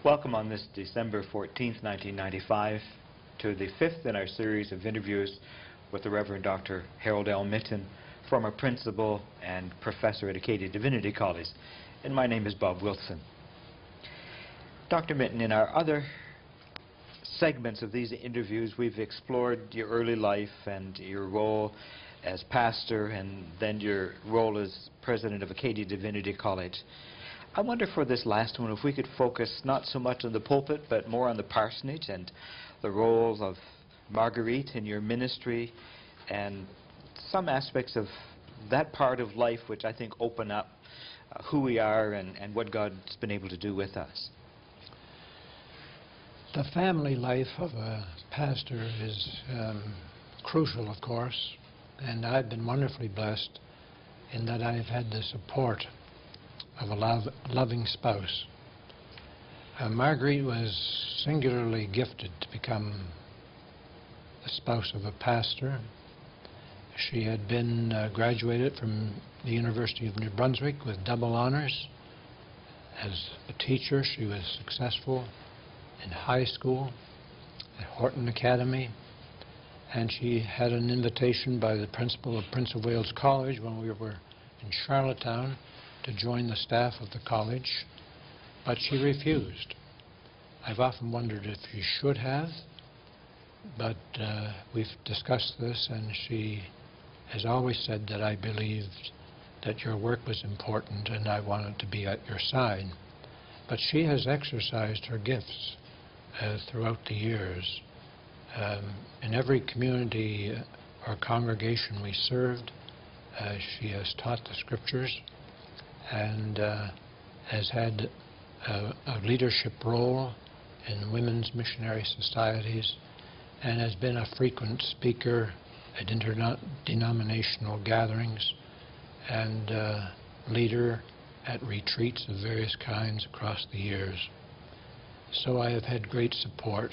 Welcome on this December 14th, 1995, to the fifth in our series of interviews with the Reverend Dr. Harold L. Mitton, former principal and professor at Acadia Divinity College. And my name is Bob Wilson. Dr. Mitton, in our other segments of these interviews, we've explored your early life and your role as pastor and then your role as president of Acadia Divinity College. I wonder for this last one if we could focus not so much on the pulpit but more on the parsonage and the roles of Marguerite in your ministry and some aspects of that part of life which I think open up who we are and what God's been able to do with us. The family life of a pastor is crucial, of course, and I've been wonderfully blessed in that I've had the support of a loving spouse. Marguerite was singularly gifted to become the spouse of a pastor. She had been graduated from the University of New Brunswick with double honors. As a teacher, she was successful in high school, at Horton Academy, and she had an invitation by the principal of Prince of Wales College when we were in Charlottetown to join the staff of the college, but she refused. I've often wondered if she should have, but we've discussed this, and she has always said that I believed that your work was important and I wanted to be at your side. But she has exercised her gifts throughout the years. In every community or congregation we served, she has taught the scriptures and has had a leadership role in women's missionary societies and has been a frequent speaker at interdenominational gatherings and leader at retreats of various kinds across the years. So I have had great support.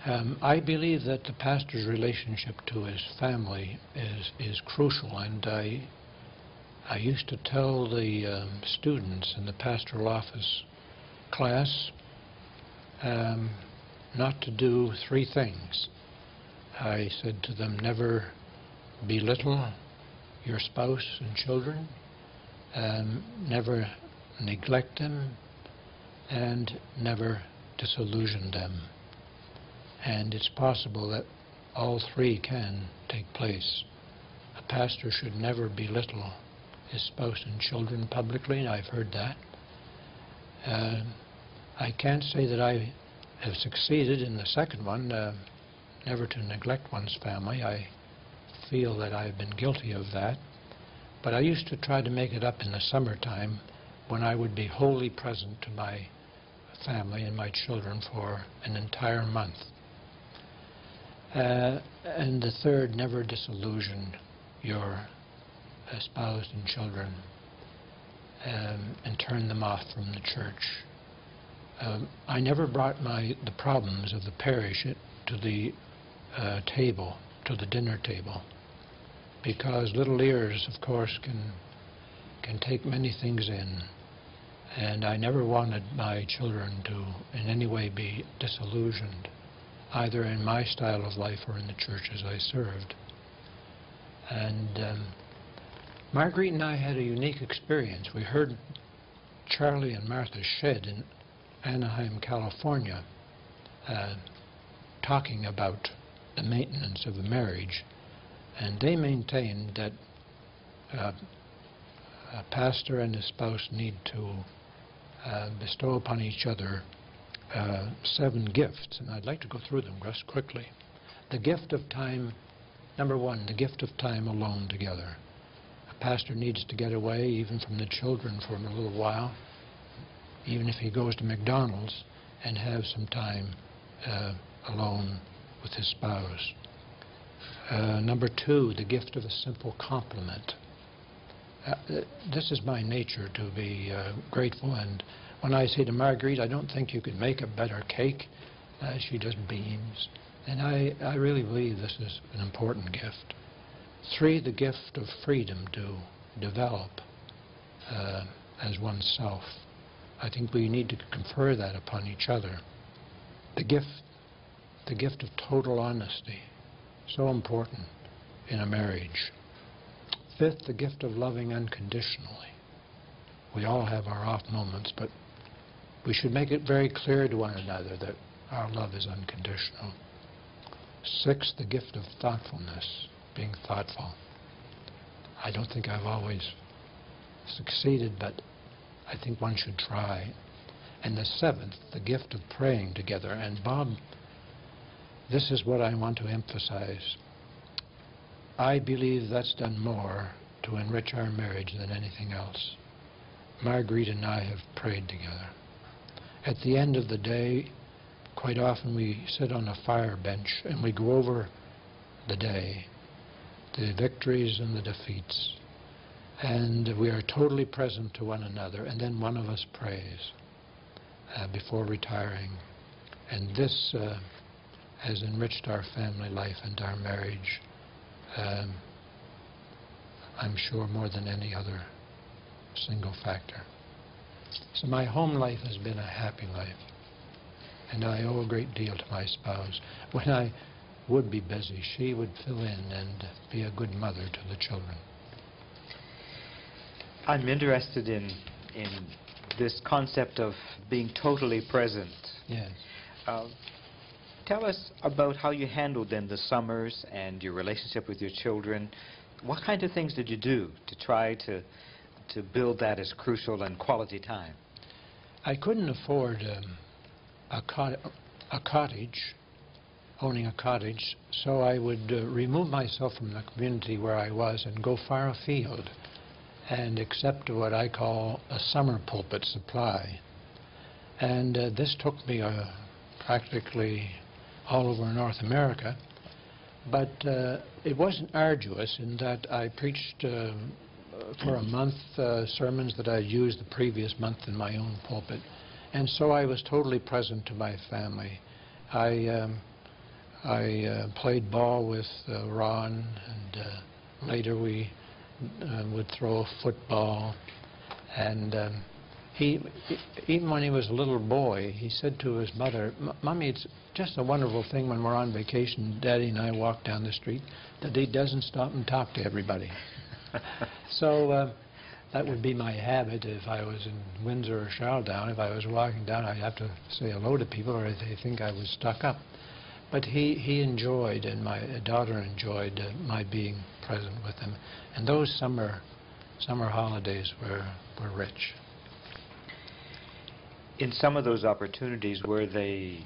I believe that the pastor's relationship to his family is crucial, and I used to tell the students in the pastoral office class not to do three things. I said to them, never belittle your spouse and children, never neglect them, and never disillusion them. And it's possible that all three can take place. A pastor should never belittle his spouse and children publicly, and I've heard that. I can't say that I have succeeded in the second one, never to neglect one's family. I feel that I've been guilty of that. But I used to try to make it up in the summertime when I would be wholly present to my family and my children for an entire month. And the third, never disillusion your spouse and children and turn them off from the church. I never brought the problems of the parish to the table, to the dinner table, because little ears, of course, can take many things in, and I never wanted my children to in any way be disillusioned, either in my style of life or in the churches I served. And Marguerite and I had a unique experience. We heard Charlie and Martha Shedd in Anaheim, California, talking about the maintenance of a marriage, and they maintained that a pastor and his spouse need to bestow upon each other 7 gifts, and I'd like to go through them just quickly. The gift of time, number 1, the gift of time alone together. A pastor needs to get away even from the children for a little while, even if he goes to McDonald's, and have some time alone with his spouse. Number 2, the gift of a simple compliment. This is my nature, to be grateful, and when I say to Marguerite, I don't think you could make a better cake, she just beams. And I really believe this is an important gift. 3, the gift of freedom to develop as oneself. I think we need to confer that upon each other. The gift of total honesty, so important in a marriage. Fifth, the gift of loving unconditionally. We all have our off moments, but we should make it very clear to one another that our love is unconditional. Sixth, the gift of thoughtfulness, being thoughtful. I don't think I've always succeeded, but I think one should try. And the seventh, the gift of praying together. And Bob, this is what I want to emphasize. I believe that's done more to enrich our marriage than anything else. Marguerite and I have prayed together. At the end of the day, quite often we sit on a fire bench and we go over the day, the victories and the defeats, and we are totally present to one another, and then one of us prays before retiring. And this has enriched our family life and our marriage, I'm sure, more than any other single factor. So my home life has been a happy life, and I owe a great deal to my spouse. When I would be busy, she would fill in and be a good mother to the children. I'm interested in this concept of being totally present. Yes. Tell us about how you handled then the summers and your relationship with your children. What kind of things did you do to try to build that as crucial and quality time? I couldn't afford a cottage, owning a cottage, so I would remove myself from the community where I was and go far afield and accept what I call a summer pulpit supply. And this took me practically all over North America, but it wasn't arduous in that I preached for a month sermons that I used the previous month in my own pulpit, and so I was totally present to my family. I played ball with Ron, and later we would throw football, and even when he was a little boy, he said to his mother, "Mommy, it's just a wonderful thing when we're on vacation, Daddy and I walk down the street, that he doesn't stop and talk to everybody." So that would be my habit if I was in Windsor or Charlottetown. If I was walking down, I'd have to say hello to people, or they think I was stuck up. But he enjoyed, and my daughter enjoyed, my being present with him. And those summer holidays were rich. In some of those opportunities, were they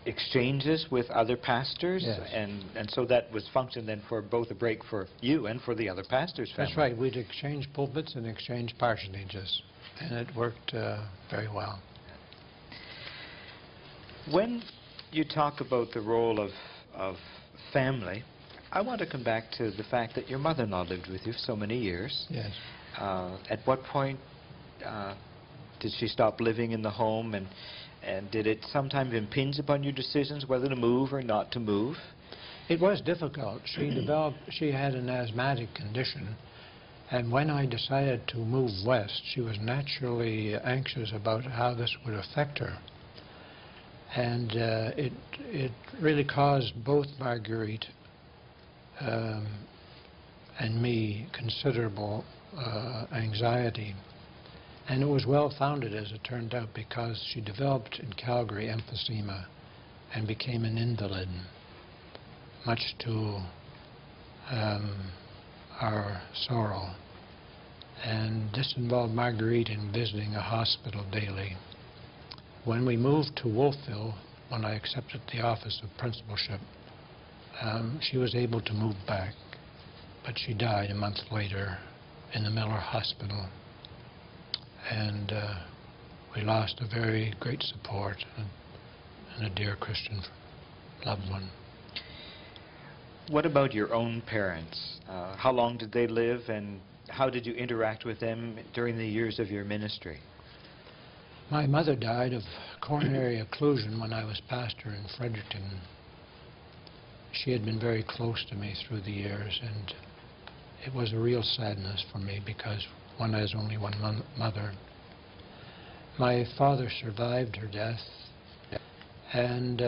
exchanges with other pastors? Yes. And so that was function then for both a break for you and for the other pastors' family. That's right. We'd exchange pulpits and exchange parsonages, and it worked very well. When you talk about the role of family, I want to come back to the fact that your mother-in-law lived with you for so many years. Yes. At what point did she stop living in the home, and did it sometimes impinge upon your decisions whether to move or not to move? It was difficult. She had an asthmatic condition, and when I decided to move west, she was naturally anxious about how this would affect her. And it really caused both Marguerite and me considerable anxiety. And it was well-founded, as it turned out, because she developed in Calgary emphysema and became an invalid, much to our sorrow. And this involved Marguerite in visiting a hospital daily. When we moved to Wolfville, when I accepted the office of principalship, she was able to move back, but she died a month later in the Miller Hospital. And we lost a very great support and a dear Christian loved one. What about your own parents? How long did they live, and how did you interact with them during the years of your ministry? My mother died of coronary occlusion when I was pastor in Fredericton. She had been very close to me through the years, and it was a real sadness for me because one has only one mother. My father survived her death, and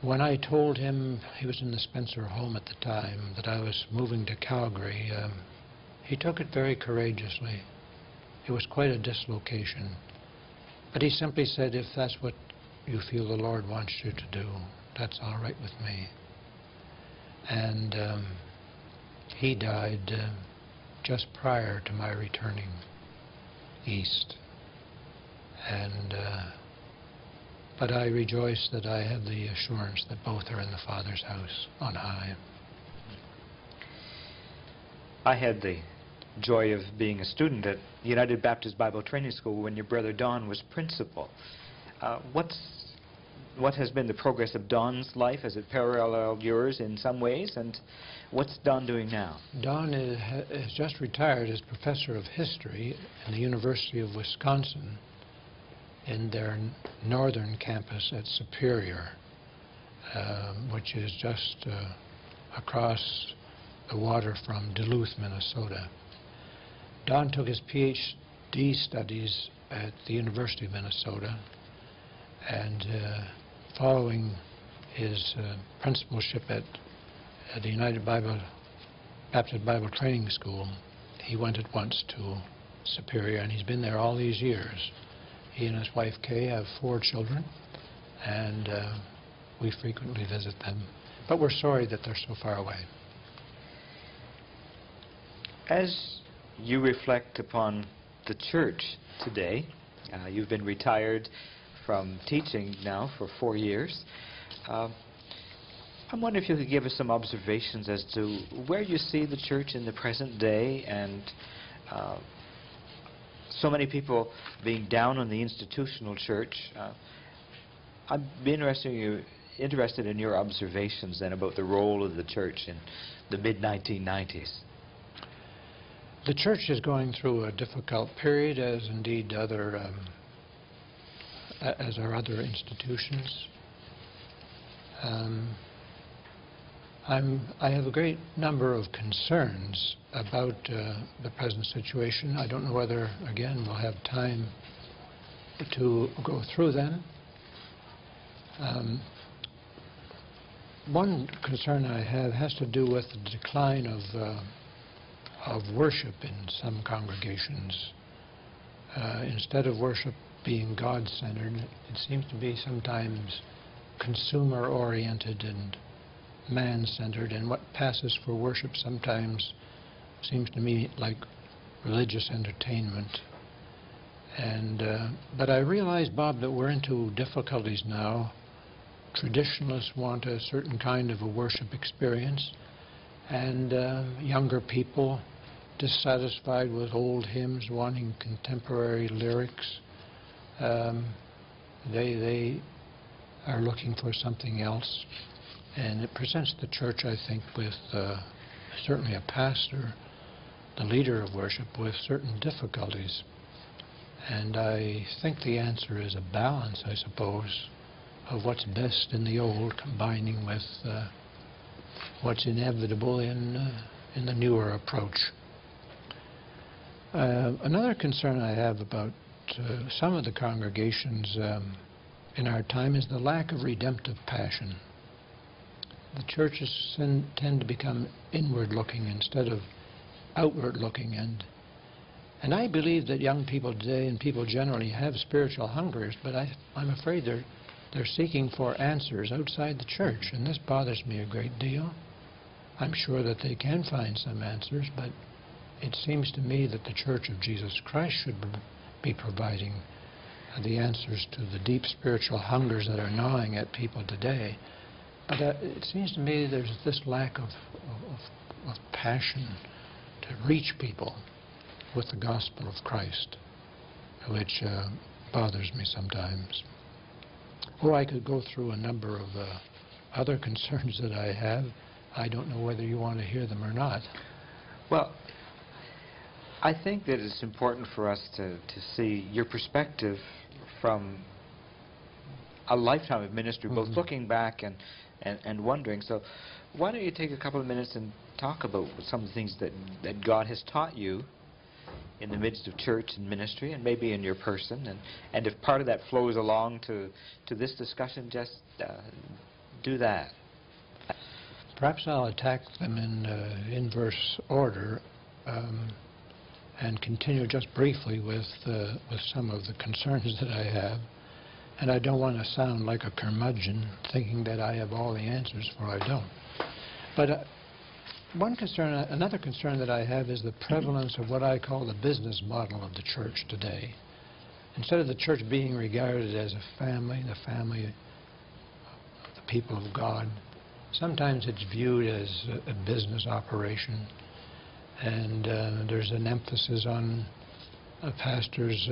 when I told him, he was in the Spencer home at the time, that I was moving to Calgary, he took it very courageously. It was quite a dislocation. But he simply said, if that's what you feel the Lord wants you to do, that's all right with me. And he died just prior to my returning east. And but I rejoice that I have the assurance that both are in the Father's house on high. I had the joy of being a student at United Baptist Bible Training School when your brother Don was principal. What has been the progress of Don's life? Has it paralleled yours in some ways? And what's Don doing now? Don has just retired as professor of history in the University of Wisconsin in their northern campus at Superior, which is just across the water from Duluth, Minnesota. Don took his PhD studies at the University of Minnesota, and following his principalship at the United Baptist Bible Training School, he went at once to Superior, and he's been there all these years. He and his wife Kay have 4 children, and we frequently visit them. But we're sorry that they're so far away. As you reflect upon the church today, you've been retired from teaching now for 4 years. I'm wondering if you could give us some observations as to where you see the church in the present day, and so many people being down on the institutional church. I'd be interested in your observations then about the role of the church in the mid-1990s. The church is going through a difficult period, as indeed as our other institutions. I have a great number of concerns about the present situation. I don't know whether, again, we'll have time to go through them. One concern I have has to do with the decline of worship in some congregations. Instead of worship being God-centered, it seems to be sometimes consumer-oriented and man-centered, and what passes for worship sometimes seems to me like religious entertainment. And but I realize, Bob, that we're into difficulties now. Traditionalists want a certain kind of a worship experience, and younger people dissatisfied with old hymns, wanting contemporary lyrics. They are looking for something else. And it presents the church, I think, with certainly a pastor, the leader of worship, with certain difficulties. And I think the answer is a balance, I suppose, of what's best in the old combining with what's inevitable in the newer approach. Another concern I have about some of the congregations in our time is the lack of redemptive passion. The churches tend to become inward-looking instead of outward-looking, and I believe that young people today and people generally have spiritual hungers, but I'm afraid they're seeking for answers outside the church, and this bothers me a great deal. I'm sure that they can find some answers, but it seems to me that the Church of Jesus Christ should be providing the answers to the deep spiritual hungers that are gnawing at people today. But it seems to me there's this lack of passion to reach people with the gospel of Christ, which bothers me sometimes. Or I could go through a number of other concerns that I have. I don't know whether you want to hear them or not. Well, I think that it's important for us to see your perspective from a lifetime of ministry, both looking back and wondering. So why don't you take a couple of minutes and talk about some of the things that God has taught you in the midst of church and ministry, and maybe in your person. And if part of that flows along to this discussion, just do that. Perhaps I'll attack them in inverse order and continue just briefly with some of the concerns that I have. And I don't want to sound like a curmudgeon thinking that I have all the answers, for I don't. But another concern that I have is the prevalence of what I call the business model of the church today. Instead of the church being regarded as a family, the family of the people of God, sometimes it's viewed as a business operation, and there's an emphasis on pastors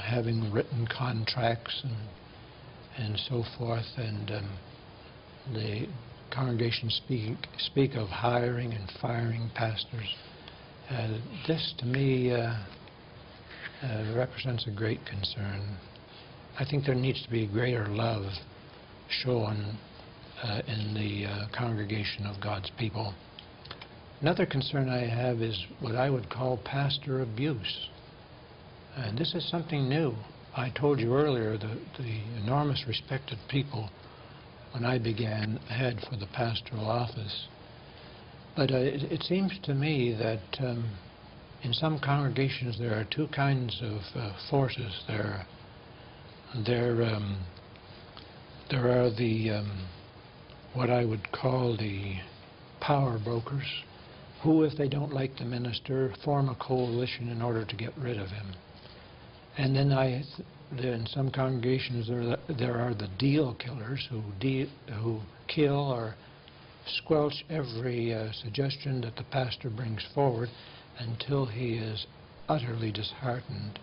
having written contracts and so forth, and the congregation speak of hiring and firing pastors. This, to me, represents a great concern. I think there needs to be greater love shown in the congregation of God's people. Another concern I have is what I would call pastor abuse. And this is something new. I told you earlier the enormous respect of people when I began had for the pastoral office. But it seems to me that in some congregations there are two kinds of forces. There are the what I would call the power brokers, who, if they don't like the minister, form a coalition in order to get rid of him. And then in some congregations there are the deal killers who kill or squelch every suggestion that the pastor brings forward until he is utterly disheartened.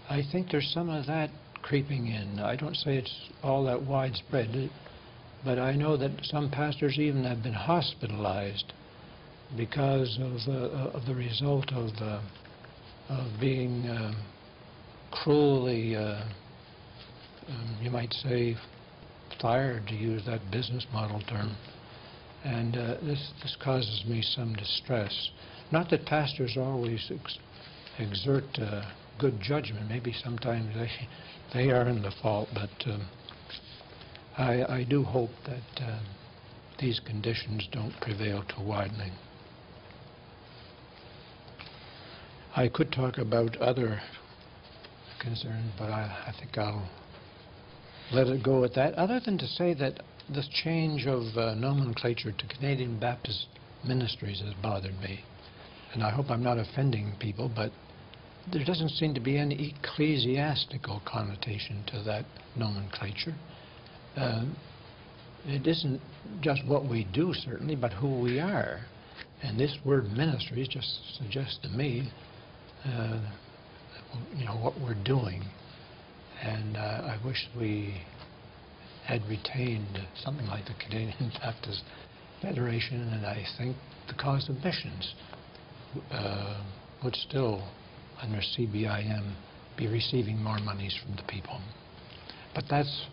I think there's some of that creeping in. I don't say it's all that widespread, but I know that some pastors even have been hospitalized because of the result of being cruelly, you might say, fired, to use that business model term. And this causes me some distress. Not that pastors always exert good judgment. Maybe sometimes they are in the fault, but I do hope that these conditions don't prevail too widely. I could talk about other concerns, but I think I'll let it go at that, other than to say that this change of nomenclature to Canadian Baptist Ministries has bothered me. And I hope I'm not offending people, but there doesn't seem to be any ecclesiastical connotation to that nomenclature. It isn't just what we do, certainly, but who we are. And this word ministries just suggests to me what we're doing. And I wish we had retained something like the Canadian Baptist Federation, and I think the cause of missions would still, under CBIM, be receiving more monies from the people. But that's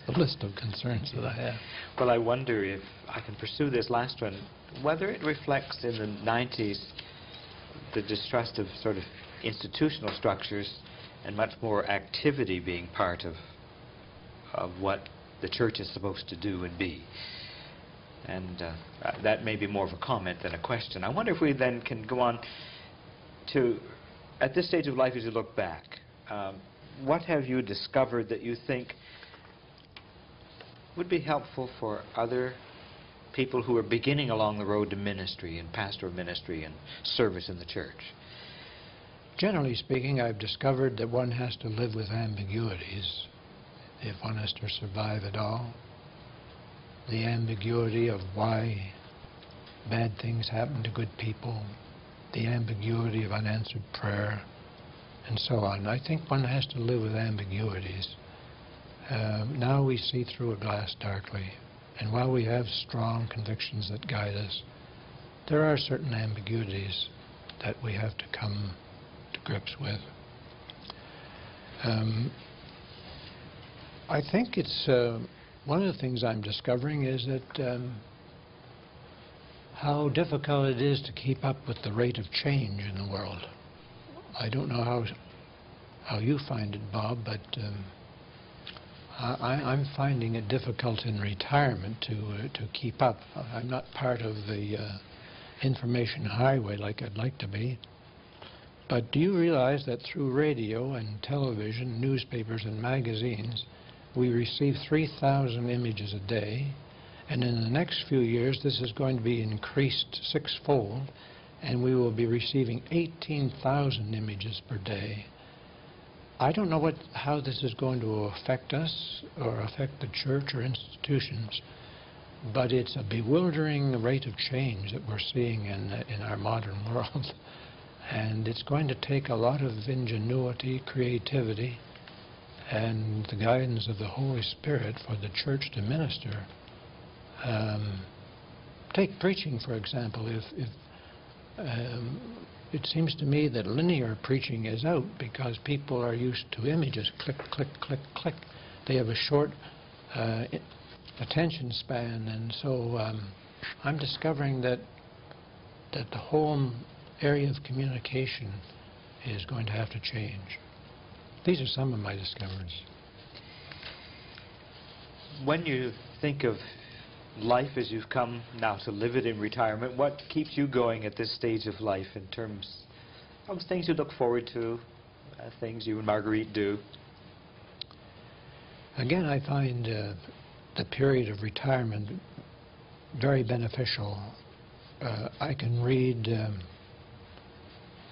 the list of concerns that I have. Well, I wonder if I can pursue this last one, whether it reflects in the 90s the distrust of sort of institutional structures and much more activity being part of what the church is supposed to do and be. And that may be more of a comment than a question. I wonder if we then can go on to, at this stage of life as you look back, what have you discovered that you think would be helpful for other people who are beginning along the road to ministry and pastoral ministry and service in the church? Generally speaking, I've discovered that one has to live with ambiguities if one is to survive at all. The ambiguity of why bad things happen to good people, the ambiguity of unanswered prayer, and so on. I think one has to live with ambiguities. Now we see through a glass darkly, and while we have strong convictions that guide us, there are certain ambiguities that we have to come to grips with. I think it's one of the things I'm discovering is that how difficult it is to keep up with the rate of change in the world. I don't know how you find it, Bob, but I'm finding it difficult in retirement to keep up. I'm not part of the information highway like I'd like to be. But do you realize that through radio and television, newspapers and magazines, we receive 3,000 images a day, and in the next few years this is going to be increased sixfold, and we will be receiving 18,000 images per day. I don't know how this is going to affect us or affect the church or institutions, but it's a bewildering rate of change that we're seeing in our modern world. And it's going to take a lot of ingenuity, creativity, and the guidance of the Holy Spirit for the church to minister. Take preaching, for example. It seems to me that linear preaching is out because people are used to images, click, click, click, click. They have a short attention span, and so I'm discovering that the whole area of communication is going to have to change. These are some of my discoveries. When you think of life as you've come now to live it in retirement, what keeps you going at this stage of life in terms of things you look forward to, things you and Marguerite do? Again, I find the period of retirement very beneficial. I can read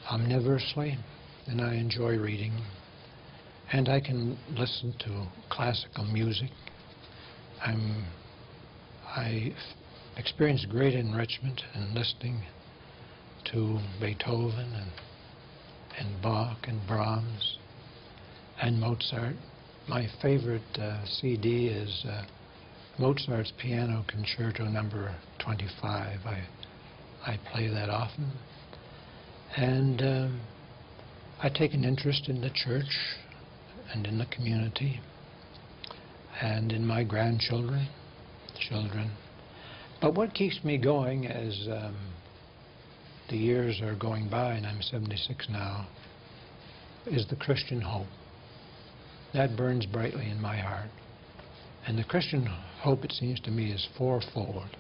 omnivorously, and I enjoy reading, and I can listen to classical music. I experience great enrichment in listening to Beethoven and Bach and Brahms and Mozart. My favorite CD is Mozart's Piano Concerto number 25. I play that often. And I take an interest in the church and in the community and in my grandchildren, children. But what keeps me going as the years are going by, and I'm 76 now, is the Christian hope. That burns brightly in my heart. And the Christian hope, it seems to me, is fourfold.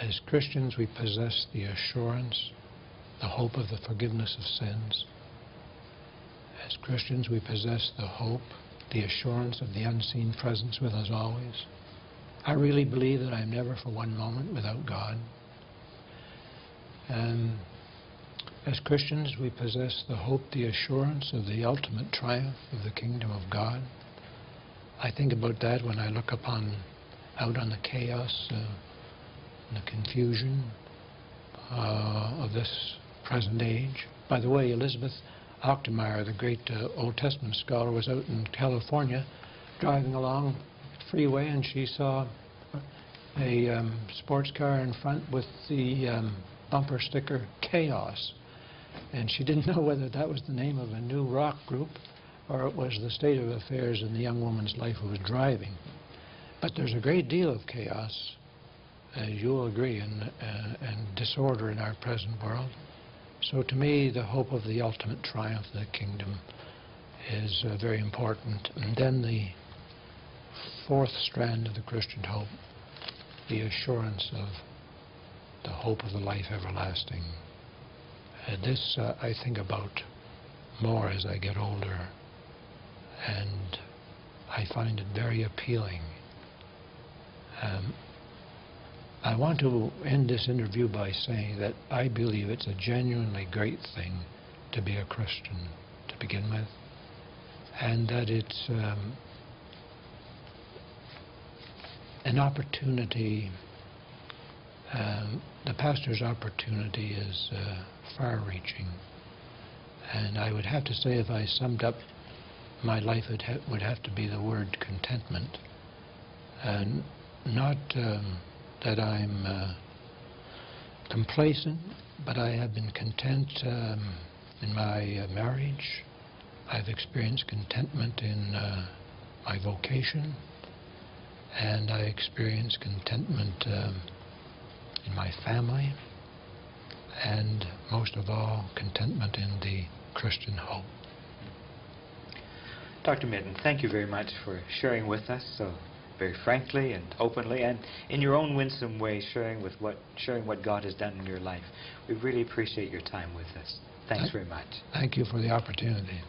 As Christians, we possess the assurance, the hope of the forgiveness of sins. As Christians, we possess the hope, the assurance of the unseen presence with us always. I really believe that I'm never for one moment without God. And as Christians, we possess the hope, the assurance of the ultimate triumph of the kingdom of God. I think about that when I look out on the chaos and the confusion of this present age. By the way, Elizabeth Ochtemeyer, the great Old Testament scholar, was out in California driving along the freeway, and she saw a sports car in front with the bumper sticker Chaos. And she didn't know whether that was the name of a new rock group or it was the state of affairs in the young woman's life who was driving. But there's a great deal of chaos, as you'll agree, and disorder in our present world. So to me, the hope of the ultimate triumph of the kingdom is very important. And then the fourth strand of the Christian hope, the assurance of the hope of the life everlasting. This I think about more as I get older, and I find it very appealing. I want to end this interview by saying that I believe it's a genuinely great thing to be a Christian to begin with, and that it's an opportunity. The pastor's opportunity is far-reaching, and I would have to say, if I summed up my life, it would have to be the word contentment. And not that I'm complacent, but I have been content in my marriage. I've experienced contentment in my vocation, and I experienced contentment in my family, and most of all, contentment in the Christian hope. Dr. Mitton, thank you very much for sharing with us so very frankly and openly, and in your own winsome way, sharing what God has done in your life. We really appreciate your time with us. Thanks very much. Thank you for the opportunity.